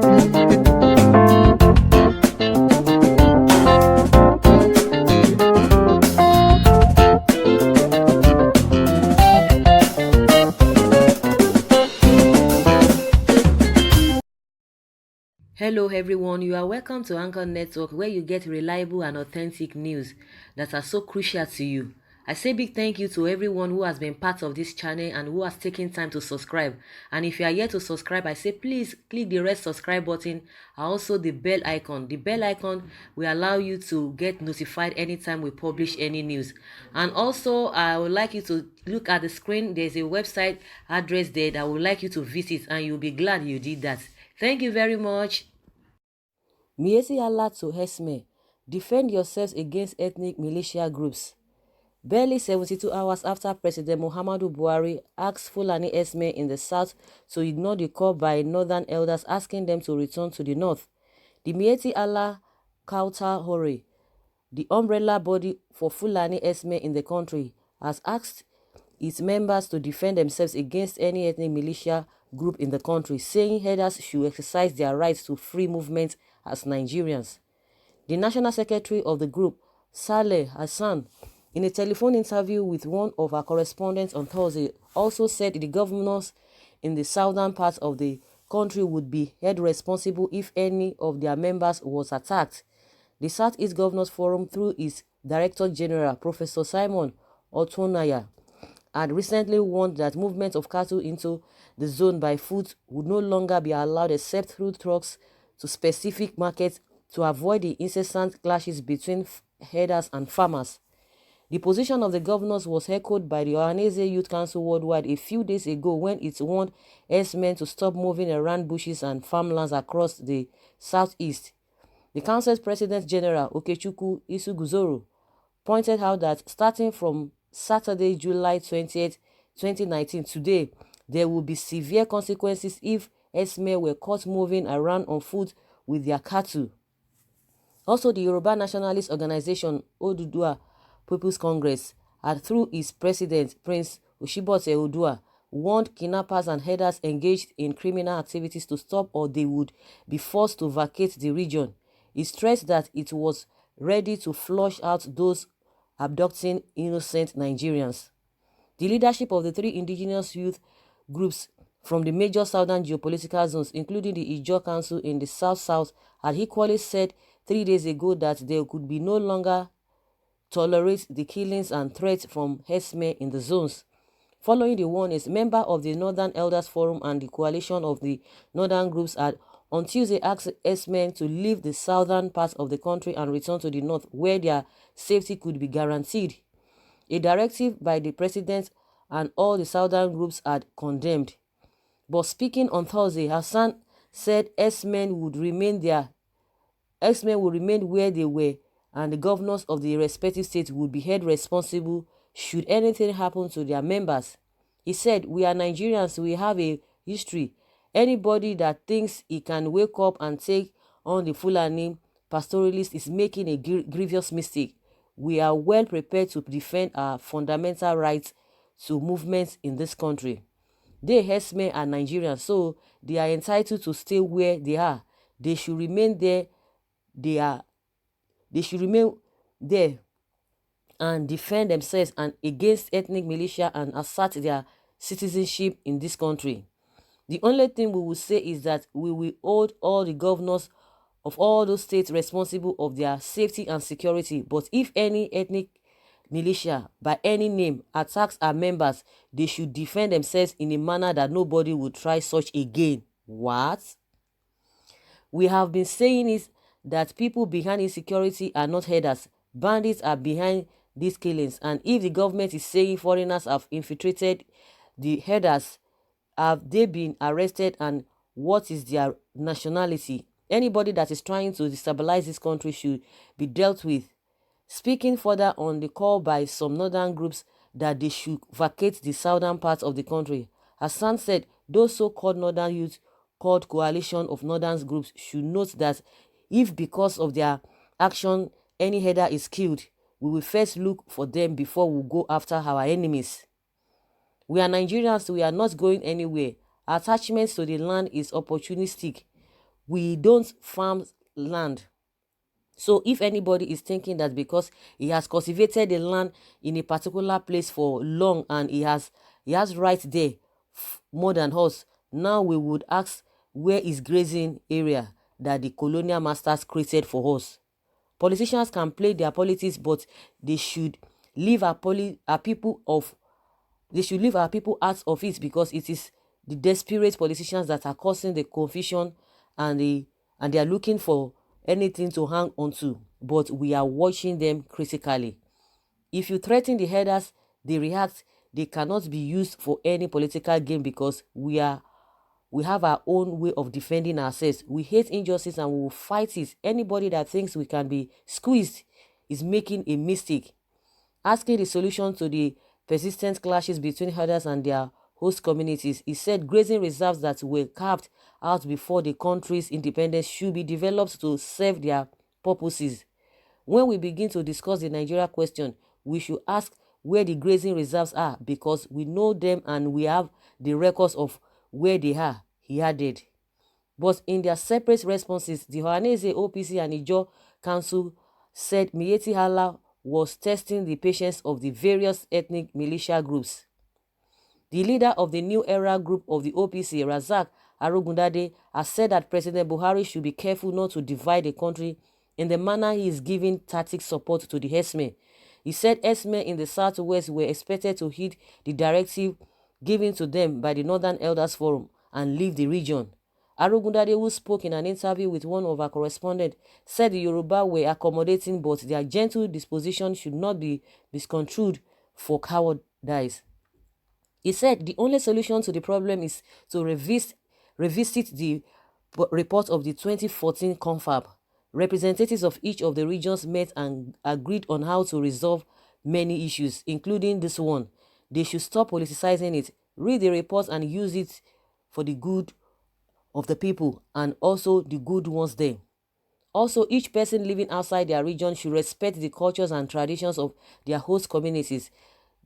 Hello everyone, you are welcome to Anchor Network where you get reliable and authentic news that are so crucial to you. I say big thank you to everyone who has been part of this channel and who has taken time to subscribe. And if you are yet to subscribe, I say please click the red subscribe button and also the bell icon. The bell icon will allow you to get notified anytime we publish any news. And also, I would like you to look at the screen. There's a website address there that I would like you to visit and you'll be glad you did that. Thank you very much. Miezi Allah to Hesme, defend yourselves against ethnic militia groups. Barely 72 hours after President Muhammadu Buhari asked Fulani Esme in the south to ignore the call by northern elders asking them to return to the north, the Mieti Allah Kauta Hore, the umbrella body for Fulani Esme in the country, has asked its members to defend themselves against any ethnic militia group in the country, saying headers should exercise their rights to free movement as Nigerians. The national secretary of the group, Saleh Hassan, in a telephone interview with one of our correspondents on Thursday, also said the governors in the southern part of the country would be held responsible if any of their members was attacked. The Southeast Governors Forum, through its Director General, Professor Simon Otonaya, had recently warned that movement of cattle into the zone by foot would no longer be allowed except through trucks to specific markets to avoid the incessant clashes between herders and farmers. The position of the governors was echoed by the Ohanese Youth Council Worldwide a few days ago when it warned herdsmen to stop moving around bushes and farmlands across the southeast. The council's President General Okechukwu Isuguzoro pointed out that starting from Saturday, July 20th, 2019, today, there will be severe consequences if herdsmen were caught moving around on foot with their cattle. Also, the Yoruba nationalist organization Oduduwa People's Congress had, through its president, Prince Oshibote Odua, warned kidnappers and herders engaged in criminal activities to stop or they would be forced to vacate the region. He stressed that it was ready to flush out those abducting innocent Nigerians. The leadership of the three indigenous youth groups from the major southern geopolitical zones, including the Ijaw Council in the south-south, had equally said 3 days ago that they could be no longer tolerate the killings and threats from herdsmen in the zones. Following the warnings, members of the Northern Elders Forum and the coalition of the northern groups had on Tuesday asked herdsmen to leave the southern part of the country and return to the north, where their safety could be guaranteed. A directive by the president and all the southern groups had condemned. But speaking on Thursday, Hassan said herdsmen would remain where they were, and the governors of the respective states would be held responsible should anything happen to their members. He said, "We are Nigerians, we have a history. Anybody that thinks he can wake up and take on the Fulani pastoralist is making a grievous mistake. We are well prepared to defend our fundamental rights to movements in this country. They herdsmen are Nigerians, so they are entitled to stay where they are. They should remain there. They should remain there and defend themselves and against ethnic militia and assert their citizenship in this country. The only thing we will say is that we will hold all the governors of all those states responsible of their safety and security. But if any ethnic militia by any name attacks our members, they should defend themselves in a manner that nobody would try such again." What? We have been saying is that people behind insecurity are not herders. Bandits are behind these killings. And if the government is saying foreigners have infiltrated the herders, have they been arrested and what is their nationality? Anybody that is trying to destabilize this country should be dealt with. Speaking further on the call by some northern groups that they should vacate the southern parts of the country, Hassan said those so-called northern youth called coalition of northern groups should note that if because of their action any herder is killed, we will first look for them before we go after our enemies. We are Nigerians, we are not going anywhere. Our attachment to the land is opportunistic. We don't farm land. So if anybody is thinking that because he has cultivated the land in a particular place for long and he has right there more than us, now we would ask, where is grazing area that the colonial masters created for us? Politicians can play their politics, but they should leave our people of they should leave our people out of it, because it is the desperate politicians that are causing the confusion, and they are looking for anything to hang on to, but we are watching them critically. If you threaten the herders, they react. They cannot be used for any political game, because we have our own way of defending ourselves. We hate injustice and we will fight it. Anybody that thinks we can be squeezed is making a mistake. Asking the solution to the persistent clashes between herders and their host communities, he said grazing reserves that were carved out before the country's independence should be developed to serve their purposes. When we begin to discuss the Nigeria question, we should ask where the grazing reserves are, because we know them and we have the records of where they are, he added. But in their separate responses, the Ohanese, OPC and Ijaw Council said Miyetti Allah was testing the patience of the various ethnic militia groups. The leader of the New Era group of the OPC, Razak Arogundade, has said that President Buhari should be careful not to divide the country in the manner he is giving tactic support to the herdsmen. He said herdsmen in the southwest were expected to heed the directive given to them by the Northern Elders Forum and leave the region. Arogundade, who spoke in an interview with one of our correspondents, said the Yoruba were accommodating, but their gentle disposition should not be misconstrued for cowardice. He said the only solution to the problem is to revisit the report of the 2014 confab. Representatives of each of the regions met and agreed on how to resolve many issues, including this one. They should stop politicizing it, read the report and use it for the good of the people and also the good ones there. Also, each person living outside their region should respect the cultures and traditions of their host communities.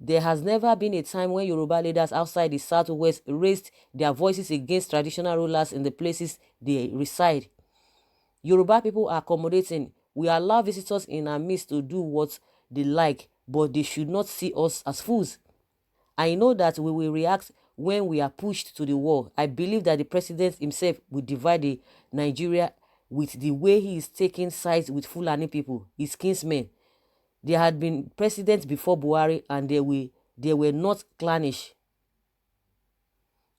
There has never been a time when Yoruba leaders outside the Southwest raised their voices against traditional rulers in the places they reside. Yoruba people are accommodating. We allow visitors in our midst to do what they like, but they should not see us as fools. I know that we will react when we are pushed to the wall. I believe that the president himself will divide the Nigeria with the way he is taking sides with Fulani people, his kinsmen. There had been presidents before Buhari and they were not clannish.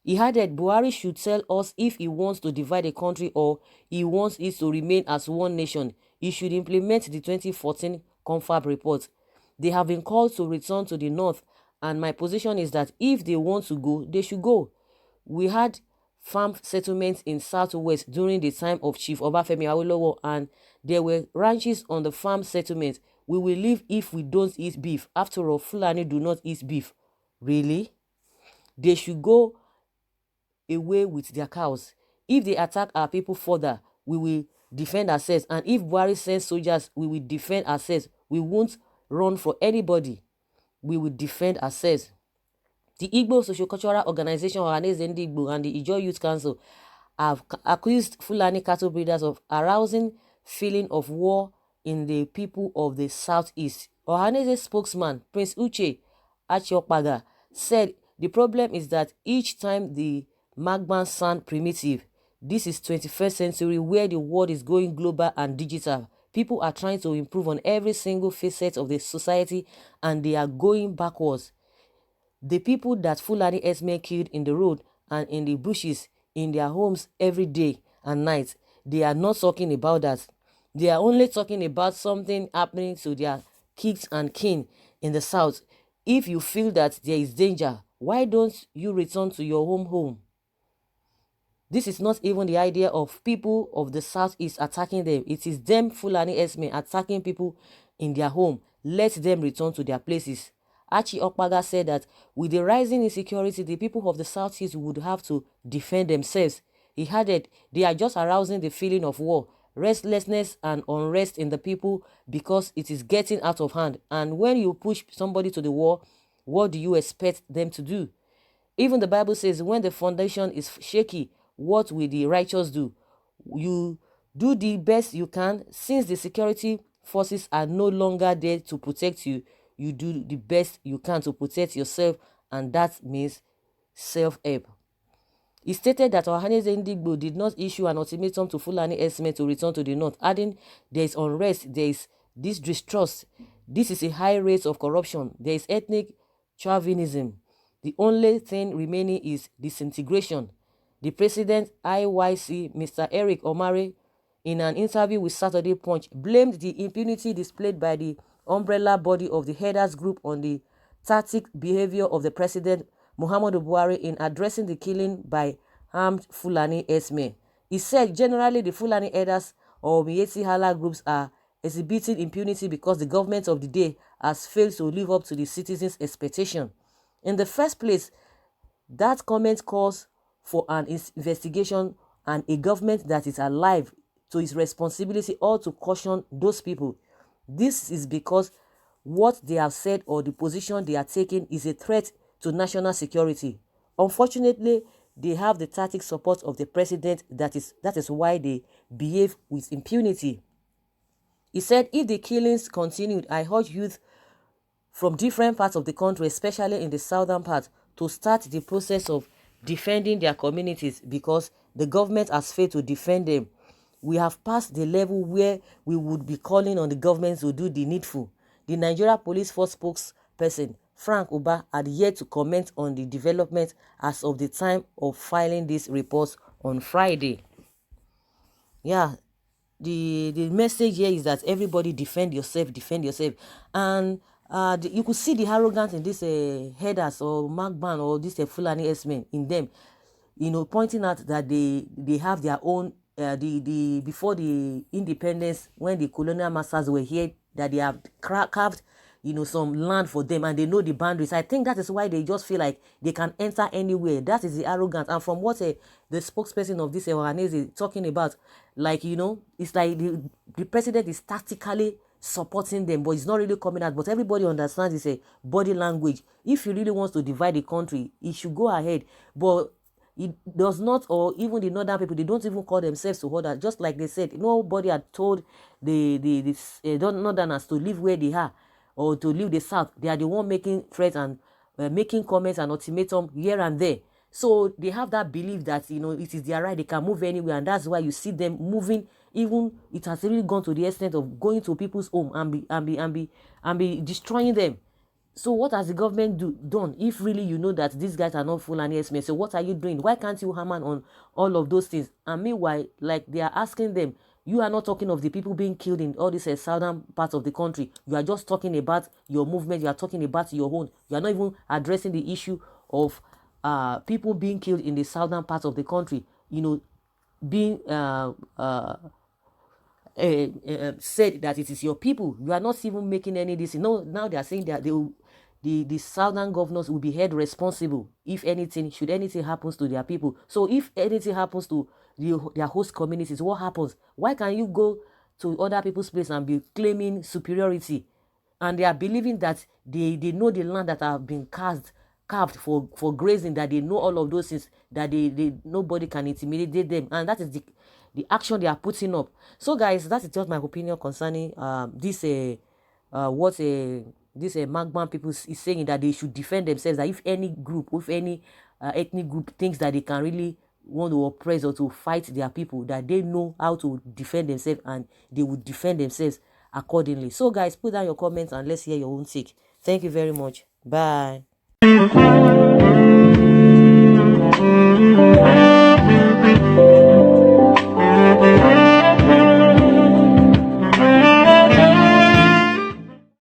He added Buhari should tell us if he wants to divide the country or he wants it to remain as one nation. He should implement the 2014 confab report. They have been called to return to the north, and my position is that if they want to go, they should go. We had farm settlements in Southwest during the time of Chief Obafemi Awolowo, and there were ranches on the farm settlements. We will leave if we don't eat beef. After all, Fulani do not eat beef. Really? They should go away with their cows. If they attack our people further, we will defend ourselves. And if Buhari sends soldiers, we will defend ourselves. We won't run for anybody. We will defend ourselves. The Igbo Socio-Cultural Organization Ohanese Ndigbo and the Ijaw Youth Council have accused Fulani cattle breeders of arousing feeling of war in the people of the southeast. Ohanese spokesman Prince Uche Achiokpaga said the problem is that each time the Macban sound primitive. This is 21st century where the world is going global and digital. People are trying to improve on every single facet of the society and they are going backwards. The people that Fulani herdsmen killed in the road and in the bushes, in their homes every day and night, they are not talking about that. They are only talking about something happening to their kids and kin in the south. If you feel that there is danger, why don't you return to your home? This is not even the idea of people of the southeast attacking them. It is them Fulani herdsmen attacking people in their home. Let them return to their places. Achi Okpaga said that with the rising insecurity, the people of the southeast would have to defend themselves. He added, they are just arousing the feeling of war, restlessness and unrest in the people because it is getting out of hand. And when you push somebody to the wall, what do you expect them to do? Even the Bible says when the foundation is shaky, what will the righteous do? you do the best you can. Since the security forces are no longer there to protect you, you do the best you can to protect yourself, and that means self-help. He stated that Ohaneze Ndigbo did not issue an ultimatum to Fulani herdsmen to return to the north, adding, there is unrest, there is this distrust, this is a high rate of corruption, there is ethnic chauvinism. The only thing remaining is disintegration. The president, IYC, Mr. Eric Omare, in an interview with Saturday Punch, blamed the impunity displayed by the umbrella body of the headers group on the tactic behavior of the president Muhammadu Buhari in addressing the killing by armed Fulani herdsmen. He said generally the Fulani herders or Miyetti Allah groups are exhibiting impunity because the government of the day has failed to live up to the citizens' expectation. In the first place, that comment calls for an investigation and a government that is alive to its responsibility, or to caution those people. This is because what they have said or the position they are taking is a threat to national security. Unfortunately, they have the tacit support of the president. That is why they behave with impunity. He said, if the killings continued, I urge youth from different parts of the country, especially in the southern part, to start the process of defending their communities, because the government has failed to defend them. We have passed the level where we would be calling on the government to do the needful. The Nigeria Police Force spokesperson, Frank Uba, had yet to comment on the development as of the time of filing this report on Friday. Yeah, the message here is that everybody defend yourself, and you could see the arrogance in these headers or Macban or these Fulani S-men in them, pointing out that they have their own the before the independence, when the colonial masters were here, that they have carved some land for them and they know the boundaries. I think that is why they just feel like they can enter anywhere. That is the arrogance. And from what the spokesperson of this Ohanese is talking about, like, it's like the president is tactically supporting them, but it's not really coming out. But everybody understands it's a body language. If he really wants to divide the country, he should go ahead. But it does not, or even the northern people, they don't even call themselves to order. Just like they said, nobody had told the northerners to live where they are, or to leave the south. They are the one making threats and making comments and ultimatum here and there. So they have that belief that it is their right, they can move anywhere, and that's why you see them moving. Even it has really gone to the extent of going to people's home and be destroying them. So what has the government done? If really you know that these guys are not Fulani herdsmen, so what are you doing? Why can't you hammer on all of those things? And meanwhile, like, they are asking them, you are not talking of the people being killed in all these southern parts of the country. You are just talking about your movement. You are talking about your own. You are not even addressing the issue of people being killed in the southern parts of the country. Being said that it is your people. You are not even making any this. Now they are saying that the southern governors will be held responsible if anything, should anything happens to their people. So if anything happens to their host communities, what happens? Why can you go to other people's place and be claiming superiority? And they are believing that they know the land that have been carved for grazing, that they know all of those things, that nobody can intimidate them, and that is the action they are putting up. So guys, that is just my opinion concerning this Macban people is saying, that they should defend themselves, that if any group, if any ethnic group thinks that they can really want to oppress or to fight their people, that they know how to defend themselves and they would defend themselves accordingly. So guys, put down your comments and let's hear your own take. Thank you very much. Bye.